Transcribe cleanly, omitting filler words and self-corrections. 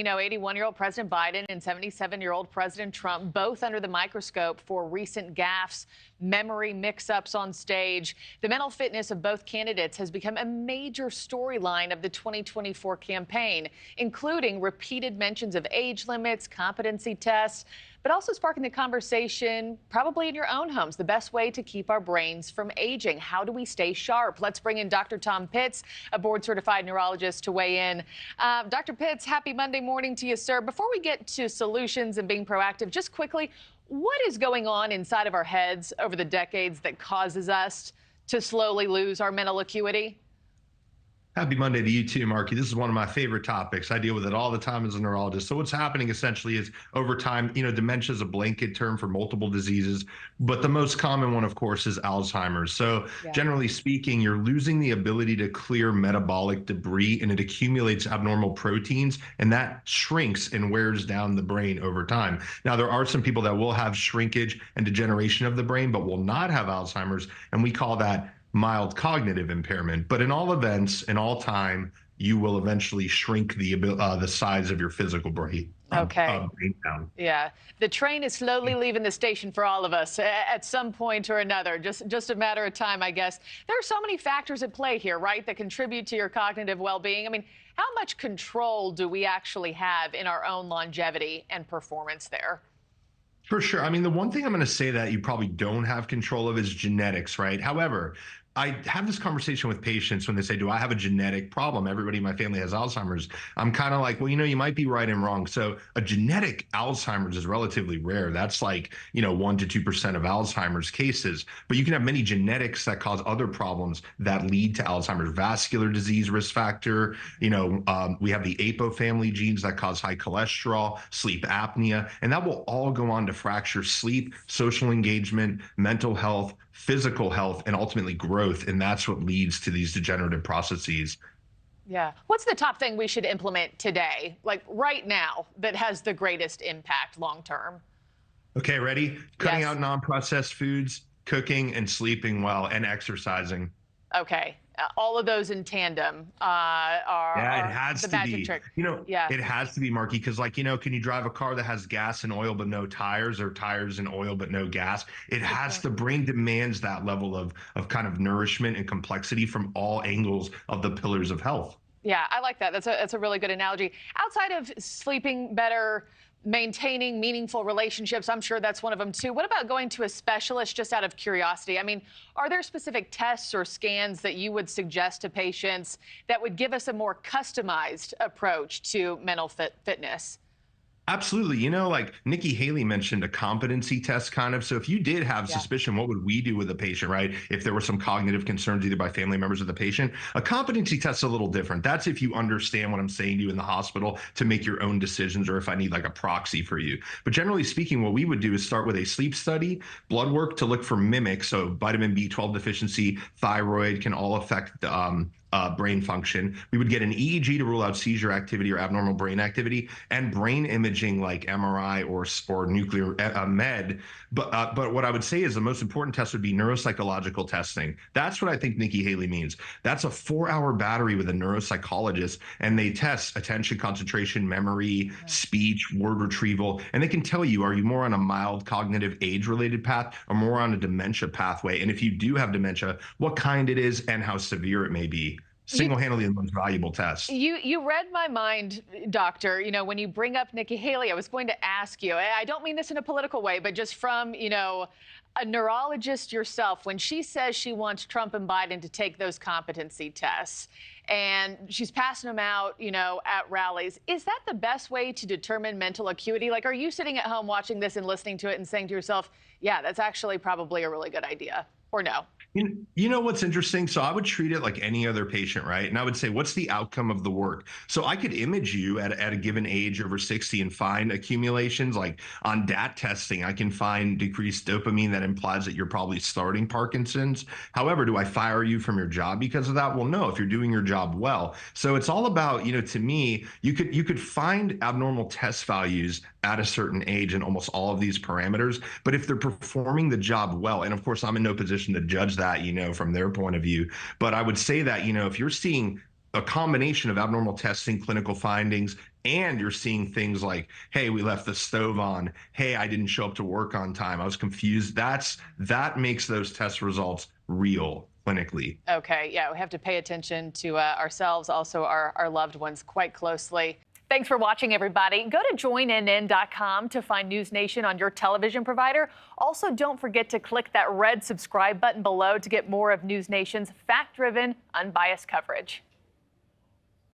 81-year-old President Biden and 77-year-old President Trump, both under the microscope for recent gaffes, memory mix-ups on stage. The mental fitness of both candidates has become a major storyline of the 2024 campaign, including repeated mentions of age limits, competency tests, but also sparking the conversation, probably in your own homes, the best way to keep our brains from aging. How do we stay sharp? Let's bring in Dr. Tom Pitts, a board-certified neurologist, to weigh in. Dr. Pitts, happy Monday morning to you, sir. Before we get to solutions and being proactive, just quickly, what is going on inside of our heads over the decades that causes us to slowly lose our mental acuity? Happy Monday to you too, Markie. This is one of my favorite topics. I deal with it all the time as a neurologist. So what's happening essentially is over time, dementia is a blanket term for multiple diseases, but the most common one, of course, is Alzheimer's. So generally speaking, you're losing the ability to clear metabolic debris, and it accumulates abnormal proteins, and that shrinks and wears down the brain over time. Now, there are some people that will have shrinkage and degeneration of the brain, but will not have Alzheimer's, and we call that mild cognitive impairment. But in all events, in all time, you will eventually shrink the size of your physical brain. Brain down. Yeah, the train is slowly leaving the station for all of us at some point or another. Just a matter of time, I guess. There are so many factors at play here, right, that contribute to your cognitive well-being. I mean, how much control do we actually have in our own longevity and performance there? For sure. I mean, the one thing I'm going to say that you probably don't have control of is genetics, right? However, I have this conversation with patients when they say, do I have a genetic problem? Everybody in my family has Alzheimer's. I'm kind of like, well, you might be right and wrong. So a genetic Alzheimer's is relatively rare. That's like, 1 to 2% of Alzheimer's cases. But you can have many genetics that cause other problems that lead to Alzheimer's. Vascular disease risk factor. We have the APO family genes that cause high cholesterol, sleep apnea, and that will all go on to fracture sleep, social engagement, mental health, physical health, and ultimately growth. And that's what leads to these degenerative processes. Yeah. What's the top thing we should implement today, like right now, that has the greatest impact long term? Okay, ready? Cutting out non-processed foods, cooking and sleeping well, and exercising. Okay. All of those in tandem are the magic trick. It has to be, Markie, because can you drive a car that has gas and oil but no tires, or tires and oil but no gas? It has to. Brain demands that level of kind of nourishment and complexity from all angles of the pillars of health. Yeah, I like that. That's a really good analogy. Outside of sleeping better, maintaining meaningful relationships, I'm sure that's one of them too. What about going to a specialist, just out of curiosity? I mean, are there specific tests or scans that you would suggest to patients that would give us a more customized approach to mental fitness? Absolutely. Like Nikki Haley mentioned a competency test kind of. So if you did have suspicion, what would we do with the patient, right? If there were some cognitive concerns either by family members of the patient, a competency test is a little different. That's if you understand what I'm saying to you in the hospital to make your own decisions, or if I need like a proxy for you. But generally speaking, what we would do is start with a sleep study, blood work to look for mimics. So vitamin B12 deficiency, thyroid can all affect brain function. We would get an EEG to rule out seizure activity or abnormal brain activity, and brain imaging like MRI or nuclear med. But what I would say is the most important test would be neuropsychological testing. That's what I think Nikki Haley means. That's a 4-hour battery with a neuropsychologist, and they test attention, concentration, memory, speech, word retrieval, and they can tell you, are you more on a mild cognitive age-related path or more on a dementia pathway? And if you do have dementia, what kind it is and how severe it may be. Single-handedly the most valuable test. You read my mind, doctor. When you bring up Nikki Haley, I was going to ask you, I don't mean this in a political way, but just from, a neurologist yourself, when she says she wants Trump and Biden to take those competency tests, and she's passing them out, at rallies, is that the best way to determine mental acuity? Like, are you sitting at home watching this and listening to it and saying to yourself, yeah, that's actually probably a really good idea, or no? You know what's interesting? So I would treat it like any other patient, right? And I would say, what's the outcome of the work? So I could image you at a given age over 60 and find accumulations. Like on DAT testing, I can find decreased dopamine that implies that you're probably starting Parkinson's. However, do I fire you from your job because of that? Well, no, if you're doing your job well. So it's all about, to me, you could find abnormal test values at a certain age in almost all of these parameters. But if they're performing the job well, and of course, I'm in no position to judge that, from their point of view, but I would say that, if you're seeing a combination of abnormal testing, clinical findings, and you're seeing things like, hey, we left the stove on. Hey, I didn't show up to work on time. I was confused. That makes those test results real clinically. Okay, yeah, we have to pay attention to ourselves, also our loved ones quite closely. Thanks for watching, everybody. Go to joinnn.com to find NewsNation on your television provider. Also, don't forget to click that red subscribe button below to get more of NewsNation's fact-driven, unbiased coverage.